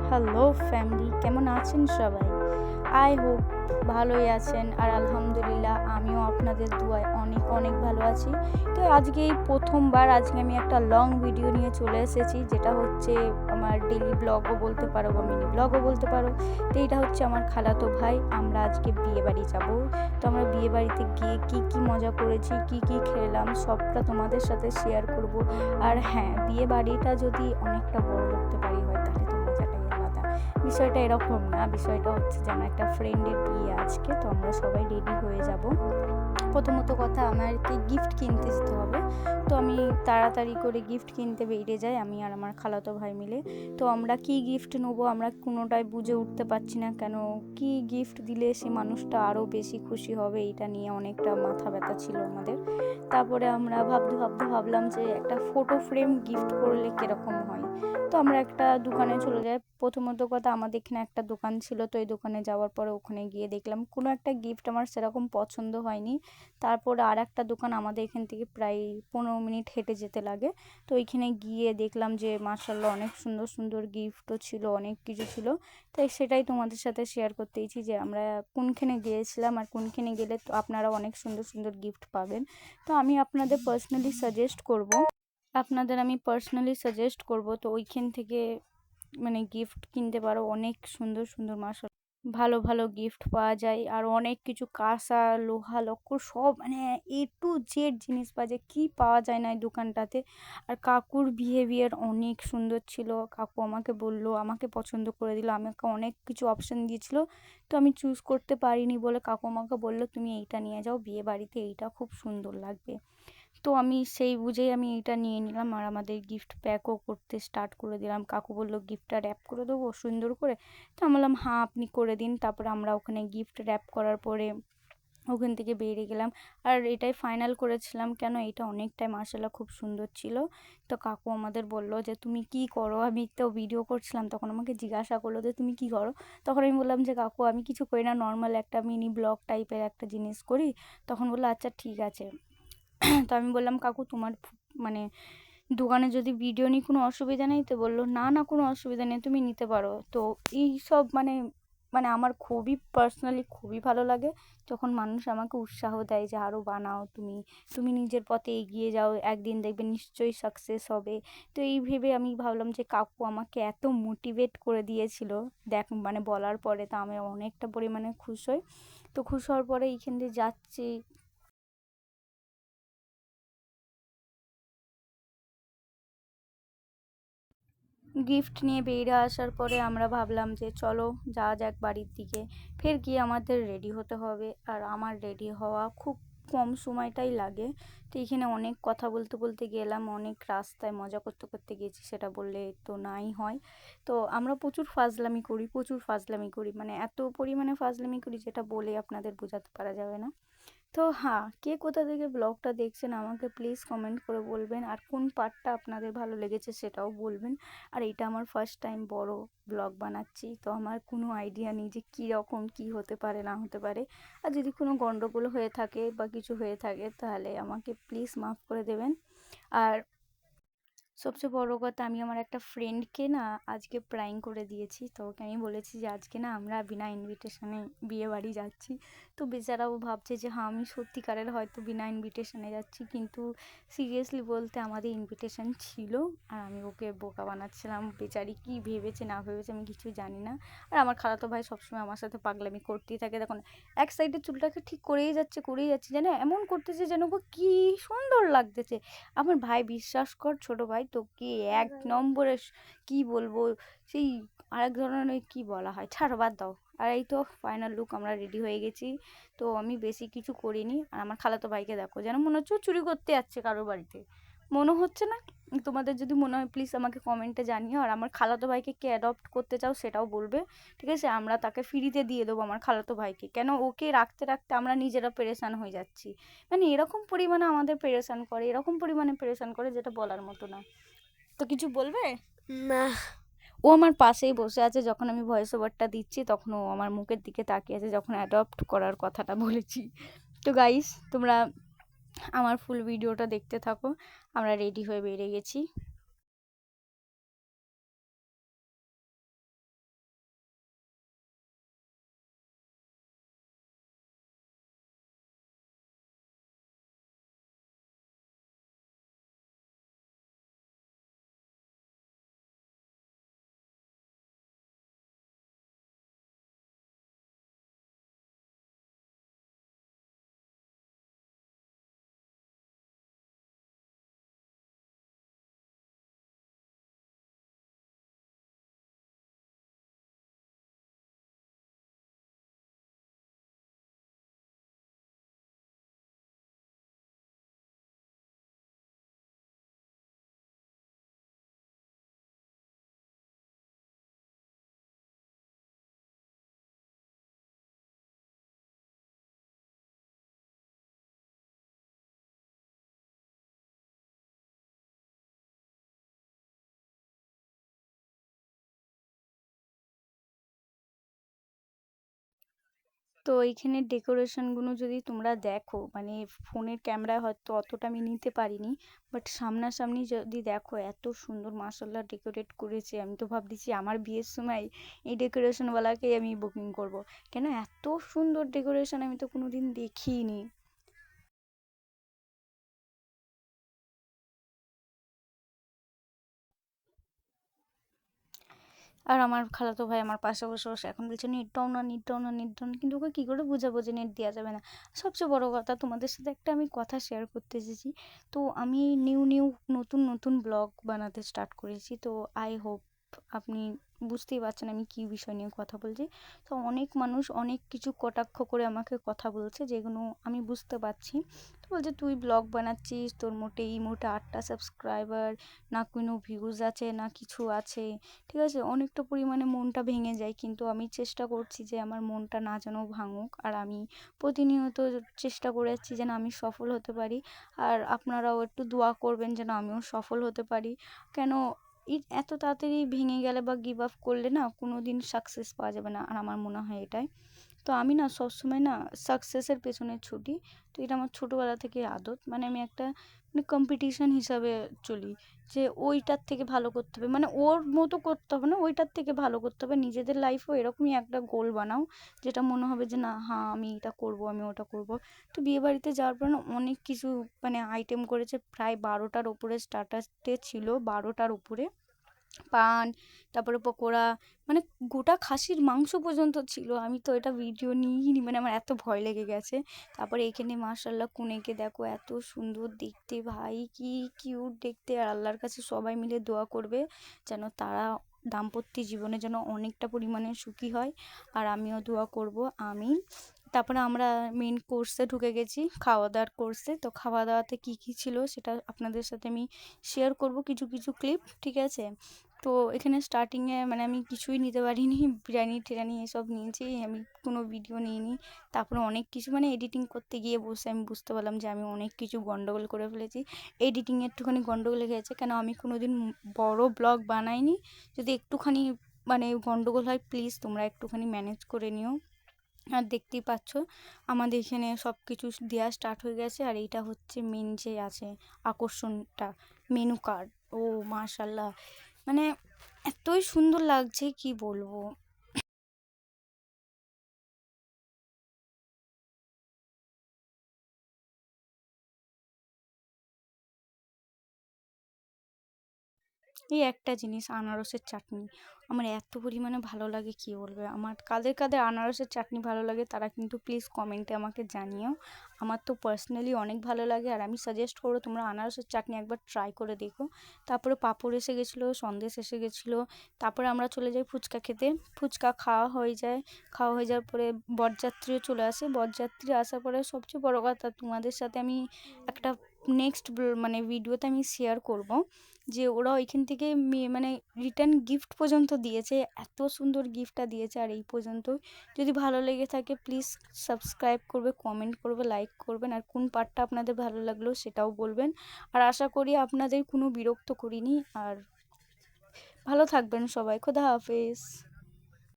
Hello family, কেমন আছেন সবাই? আই হোপ ভালোই আছেন। আর আলহামদুলিল্লাহ আমিও আপনাদের দুয়ায় অনেক অনেক ভালো আছি। তো আজকে এই প্রথমবার আমি একটা লং ভিডিও নিয়ে চলে এসেছি, যেটা হচ্ছে আমার ডেইলি ব্লগও বলতে পারো বা মিনি ব্লগও বলতে পারো। তো এটা হচ্ছে আমার খালাতো ভাই। আমরা আজকে বিয়ে বাড়ি যাব। তো আমরা বিয়ে বাড়িতে গিয়ে কী মজা করেছি, কী খেলাম, সবটা তোমাদের সাথে শেয়ার করব। আর হ্যাঁ, বিয়ে বাড়িটা যদি অনেকটা বড় লোকদের বাড়ি হয় তাহলে তো মজাটাই আলাদা। বিষয়টা এরকম না, বিষয়টা হচ্ছে যে আমার একটা ফ্রেন্ডের বিয়ে আজকে, তো আমরা সবাই রেডি হয়ে যাব। প্রথমত কথা, আমাকে গিফট কিনতে যেতে হবে। তো আমি তাড়াতাড়ি করে গিফট কিনতে বেরিয়ে যাই, আমি আর আমার খালাতো ভাই মিলে। তো আমরা কি গিফট নেবো আমরা কোনোটাই বুঝে উঠতে পারছি না, কেন কি গিফট দিলে সে মানুষটা আরও বেশি খুশি হবে, এটা নিয়ে অনেকটা মাথা ব্যথা ছিল আমাদের। তারপরে আমরা ভাবলাম যে একটা ফটো ফ্রেম গিফট করলে কীরকম হয়। তো আমরা একটা দোকানে চলে যাই। প্রথমত কথা, আমাদের এখানে একটা দোকান ছিল, তো এই দোকানে যাওয়ার পরে ওখানে গিয়ে দেখলাম কোনো একটা গিফট আমার সেরকম পছন্দ হয়নি। তারপর আর একটা দোকান আমাদের এখান থেকে প্রায় 15 মিনিট হেঁটে যেতে লাগে। তো ওইখানে গিয়ে দেখলাম যে মাশাআল্লাহ অনেক সুন্দর সুন্দর গিফটও ছিল, অনেক কিছু ছিল। তাই সেটাই তোমাদের সাথে শেয়ার করতেইছি যে আমরা কোনখানে গিয়েছিলাম আর কোনখানে গেলে তো আপনারা অনেক সুন্দর সুন্দর গিফট পাবেন। তো আমি পার্সোনালি সাজেস্ট করব তো ওইখান থেকে মানে গিফট কিনতে পারো। অনেক সুন্দর সুন্দর মাশাআল্লাহ ভালো ভালো গিফট পাওয়া যায়। আর অনেক কিছু কাঁসা, লোহা, লক্কর সব মানে A to Z জিনিস পাওয়া যায়, কি পাওয়া যায় না এই দোকানটাতে। আর কাকুর বিহেভিয়ার অনেক সুন্দর ছিল। কাকু আমাকে বলল, আমাকে পছন্দ করে দিল, আমাকে অনেক কিছু অপশন দিয়েছিল। তো আমি চুজ করতে পারিনি বলে কাকু আমাকে বলল তুমি এইটা নিয়ে যাও, বিয়ে বাড়িতে এইটা খুব সুন্দর লাগবে। তো আমি সেই বুঝেই আমি এটা নিয়ে নিলাম আর আমাদের গিফট প্যাকও করতে স্টার্ট করে দিলাম। কাকু বললো গিফটটা র্যাপ করে দেবো সুন্দর করে। তো আমি বললাম হ্যাঁ আপনি করে দিন। তারপরে আমরা ওখানে গিফট র্যাপ করার পরে ওখান থেকে বেরিয়ে গেলাম। আর এটাই ফাইনাল করেছিলাম, কেন এটা অনেকটাই মাশাআল্লাহ খুব সুন্দর ছিল। তো কাকু আমাদের বললো যে তুমি কি করো, আমি তো ভিডিও করছিলাম তখন আমাকে জিজ্ঞাসা করলো যে তুমি কি করো। তখন আমি বললাম যে কাকু আমি কিছু করি না, নর্মাল একটা মিনি ব্লগ টাইপের একটা জিনিস করি। তখন বললো আচ্ছা ঠিক আছে। তো আমি বললাম কাকু তোমার মানে দোকানে যদি ভিডিও নিই কোনো অসুবিধা নেই? তো বললো না না কোনো অসুবিধা নেই, তুমি নিতে পারো। তো এই সব মানে মানে আমার খুবই পার্সোনালি খুবই ভালো লাগে যখন মানুষ আমাকে উৎসাহ দেয় যে আরও বানাও, তুমি তুমি নিজের পথে এগিয়ে যাও, একদিন দেখবে নিশ্চয়ই সাকসেস হবে। তো এই ভেবে আমি ভাবলাম যে কাকু আমাকে এত মোটিভেট করে দিয়েছিল দেখ মানে বলার পরে, তো আমি অনেকটা পরিমাণে খুশ হই। তো খুশ হওয়ার পরে এইখান দিয়ে যাচ্ছি। গিফট নিয়ে বেরিয়ে আসার পরে আমরা ভাবলাম যে চলো যাওয়া যাক বাড়ির দিকে। ফের গিয়ে আমাদের রেডি হতে হবে, আর আমার রেডি হওয়া খুব কম সময়টাই লাগে। তো এখানে অনেক কথা বলতে বলতে গেলাম, অনেক রাস্তায় মজা করতে করতে গেছি, সেটা বললে তো নাই হয়। তো আমরা প্রচুর ফাজলামি করি মানে এত পরিমাণে ফাজলামি করি যেটা বলে আপনাদের বোঝাতে পারা যাবে না। তো হ্যাঁ, কে কোথা থেকে ব্লগটা দেখছেন আমাকে প্লিজ কমেন্ট করে বলবেন, আর কোন পার্টটা আপনাদের ভালো লেগেছে সেটাও বলবেন। আর এটা আমার ফার্স্ট টাইম বড় ব্লগ বানাচ্ছি, তো আমার কোনো আইডিয়া নেই যে কীরকম কী হতে পারে না হতে পারে। আর যদি কোনো গণ্ডগোল হয়ে থাকে বা কিছু হয়ে থাকে তাহলে আমাকে প্লিজ মাফ করে দেবেন। আর সবচেয়ে বড় কথা, আমি আমার একটা ফ্রেন্ডকে না আজকে প্র্যাঙ্ক করে দিয়েছি। তো ওকে আমি বলেছি যে আজকে না আমরা বিনা ইনভিটেশনে বিয়ে বাড়ি যাচ্ছি। তো বেচারাও ভাবছে যে হ্যাঁ আমি সত্যিকারের হয়তো বিনা ইনভিটেশনে যাচ্ছি, কিন্তু সিরিয়াসলি বলতে আমাদের ইনভিটেশন ছিল। আর আমি ওকে বোকা বানাচ্ছিলাম, বেচারি কি ভেবেছে না ভেবেছে আমি কিছু জানি না। আর আমার খালাতো ভাই সবসময় আমার সাথে পাগলামি করতেই থাকে, দেখুন এক সাইডে চুলটাকে ঠিক করেই যাচ্ছে যেন এমন করতেছে যেন ওকে কি সুন্দর লাগতেছে। আমার ভাই বিশ্বাস কর, ছোট ভাই তোকে এক নম্বরে কি বলবো, সেই আরেক ধরনের কি বলা হয়, ছাড়ো বাদ দাও। আর এই তো ফাইনাল লুক, আমরা রেডি হয়ে গেছি। তো আমি বেশি কিছু করিনি। আর আমার খালাতো ভাইকে দেখো, যেন মনে হচ্ছে ও চুরি করতে যাচ্ছে কারোর বাড়িতে, মনে হচ্ছে না? তোমাদের যদি মনে হয় প্লিজ আমাকে কমেন্টে জানিও। আর আমার খালাতো ভাইকে কে অ্যাডপ্ট করতে চাও সেটাও বলবে, ঠিক আছে? আমরা তাকে ফ্রিতে দিয়ে দেবো আমার খালাতো ভাইকে, কেন ওকে রাখতে রাখতে আমরা নিজেরা পেরেশান হয়ে যাচ্ছি। মানে এরকম পরিমাণে পেরেশান করে যেটা বলার মতো না। তো কিছু বলবে? না। ও আমার পাশেই বসে আছে, যখন আমি ভয়েস ওভারটা দিচ্ছি তখন ও আমার মুখের দিকে তাকিয়ে আছে যখন অ্যাডপ্ট করার কথাটা বলেছি। তো গাইস, তোমরা আমার ফুল ভিডিওটা দেখতে থাকো। আমরা রেডি হয়ে বেরিয়ে গেছি। তো এইখানে ডেকোরেশনগুলো যদি তোমরা দেখো, মানে ফোনের ক্যামেরায় হয়তো অতটা আমি নিতে পারিনি, বাট সামনাসামনি যদি দেখো এত সুন্দর মাসাল্লাহ ডেকোরেট করেছে। আমি তো ভাবতেছি আমার বিয়ের সময় এই ডেকোরেশনওয়ালাকেই আমি বুকিং করব। কেন এত সুন্দর ডেকোরেশন আমি তো কোনোদিন দেখিনি। আর আমার খালাতো ভাই আমার পাশে বসে বসে এখন বলছে নেট দাও না, নেট দাও না, নেট দাও না, কিন্তু ওকে কী করে বোঝাবো যে নেট দেওয়া যাবে না। সবচেয়ে বড় কথা তোমাদের সাথে একটা আমি কথা শেয়ার করতে এসেছি। তো আমি নিউ নতুন নতুন ব্লগ বানাতে স্টার্ট করেছি। তো আই হোপ আপনি বুঝতেই পারছেন আমি কী বিষয় নিয়ে কথা বলছি। তো অনেক মানুষ অনেক কিছু কটাক্ষ করে আমাকে কথা বলছে, যেগুলো আমি বুঝতে পারছি। তো বলছে তুই ব্লগ বানাচ্ছিস, তোর মোটে 8টা সাবস্ক্রাইবার, না কোনো ভিউজ আছে না কিছু আছে। ঠিক আছে, অনেকটা পরিমাণে মনটা ভেঙে যায়, কিন্তু আমি চেষ্টা করছি যে আমার মনটা না যেন ভাঙুক। আর আমি প্রতিনিয়ত চেষ্টা করে যাচ্ছি যেন আমি সফল হতে পারি। আর আপনারাও একটু দোয়া করবেন যেন আমিও সফল হতে পারি। কেন এত তাড়াতাড়ি ভেঙে গেলে বা গিভ আপ করলে না কোনো দিন সাকসেস পাওয়া যাবে না, আর আমার মনে হয় এটাই। তো আমি না সবসময় না সাকসেসের পেছনে ছুটি। তো এটা আমার ছোটোবেলা থেকে আদত, মানে আমি একটা মানে কম্পিটিশন হিসাবে চলি, যে ওইটার থেকে ভালো করতে হবে, মানে ওর মতো করতে হবে না, ওইটার থেকে ভালো করতে হবে। নিজেদের লাইফেও এরকমই একটা গোল বানাও, যেটা মনে হবে যে না হ্যাঁ আমি এটা করব, আমি ওটা করব। তো বিয়ে বাড়িতে যাওয়ার পর না অনেক কিছু মানে আইটেম করেছে, প্রায় 12টার ওপরে স্টার্টারে ছিল, 12টার উপরে পান, তারপরে পকোড়া, মানে গোটা খাসির মাংস পর্যন্ত ছিল। আমি তো এটা ভিডিও নিইনি, মানে আমার এত ভয় লেগে গেছে। তারপরে এখানে মাশাল্লাহ কনেকে দেখো এত সুন্দর দেখতে, ভাই কি কিউট দেখতে। আর আল্লাহর কাছে সবাই মিলে দোয়া করবে যেন তারা দাম্পত্য জীবনে যেন অনেকটা পরিমাণে সুখী হয়। আর আমিও দোয়া করব, আমিন। তারপরে আমরা মেন কোর্সে ঢুকে গেছি, খাওয়া দাওয়ার কোর্সে। তো খাওয়া দাওয়াতে কী কী ছিল সেটা আপনাদের সাথে আমি শেয়ার করব কিছু কিছু ক্লিপ, ঠিক আছে। তো এখানে স্টার্টিংয়ে মানে আমি কিছুই নিতে পারিনি, বিরিয়ানি টিরিয়ানি এসব নিয়েছি, আমি কোনো ভিডিও নিইনি। তারপরে অনেক কিছু মানে এডিটিং করতে গিয়ে বসে আমি বুঝতে পারলাম যে আমি অনেক কিছু গন্ডগোল করে ফেলেছি। এডিটিংয়ে একটুখানি গন্ডগোল লেগে গেছে, কেন আমি কোনো দিন বড় ব্লগ বানাইনি। যদি একটুখানি মানে গন্ডগোল হয় প্লিজ তোমরা একটুখানি ম্যানেজ করে নিও। আর দেখতেই পাচ্ছ আমাদের এখানে সব কিছু দেওয়া স্টার্ট হয়ে গেছে। আর এইটা হচ্ছে মেন যে আছে আকর্ষণটা, মেনু কার্ড। ও মাশাল্লাহ, মানে এতই সুন্দর লাগছে কি বলবো। এই একটা জিনিস আনারসের চাটনি আমার এত পরিমাণে ভালো লাগে কি বলবে। আমার কাদের কাদের আনারসের চাটনি ভালো লাগে তারা কিন্তু প্লিজ কমেন্টে আমাকে জানিও। আমার তো পার্সোনালি অনেক ভালো লাগে, আর আমি সাজেস্ট করবো তোমরা আনারসের চাটনি একবার ট্রাই করে দেখো। তারপরে পাঁপড় এসে গেছিলো, সন্দেশ এসে গেছিলো। তারপরে আমরা চলে যাই ফুচকা খেতে। ফুচকা খাওয়া হয়ে যায়, খাওয়া হয়ে যাওয়ার পরে বরযাত্রীও চলে আসে। বরযাত্রী আসার পরে সবচেয়ে বড় কথা তোমাদের সাথে আমি একটা নেক্সট মানে ভিডিওতে আমি শেয়ার করব যে ওরা ওইখান থেকে মানে রিটার্ন গিফট পর্যন্ত দিয়েছে। এত সুন্দর গিফটটা দিয়েছে। আর এই পর্যন্ত যদি ভালো লেগে থাকে প্লিজ সাবস্ক্রাইব করবে, কমেন্ট করবে, লাইক করবেন। আর কোন পার্টটা আপনাদের ভালো লাগলো সেটাও বলবেন। আর আশা করি আপনাদের কোনো বিরক্ত করিনি। আর ভালো থাকবেন সবাই, খোদা হাফেজ।